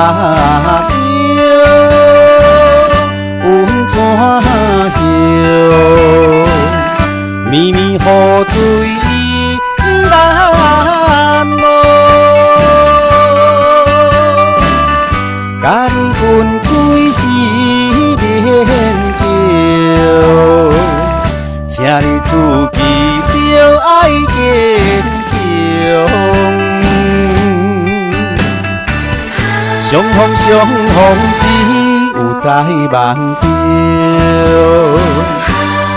搭桥，温泉乡，绵绵雨水难落。甲你分开时免叫，请你自己着爱坚强。相逢相逢只有在梦中，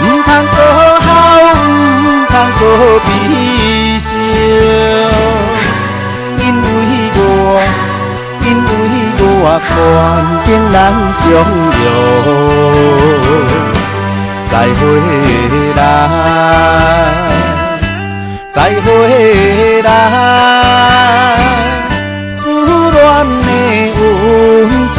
唔通搁哭，唔通搁悲伤，因为我关键咱相约，再回来，再回来，思恋的温泉桥。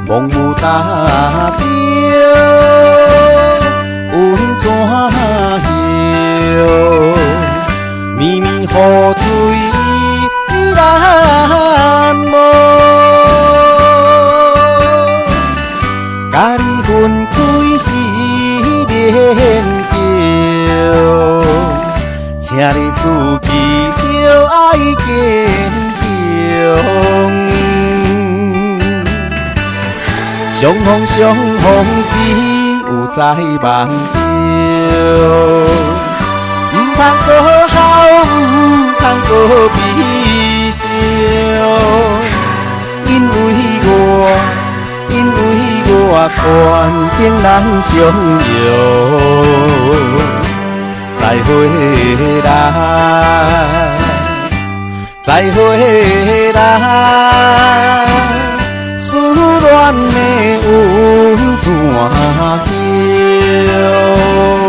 梦雾搭桥，温泉乡，绵绵雨水难落。甲你分开时免叫，请你自己着爱坚强。相逢相逢只有在梦中，唔通搁哭，唔通搁悲伤，因为我关键咱相约，再回来，再回来。思恋的温泉桥。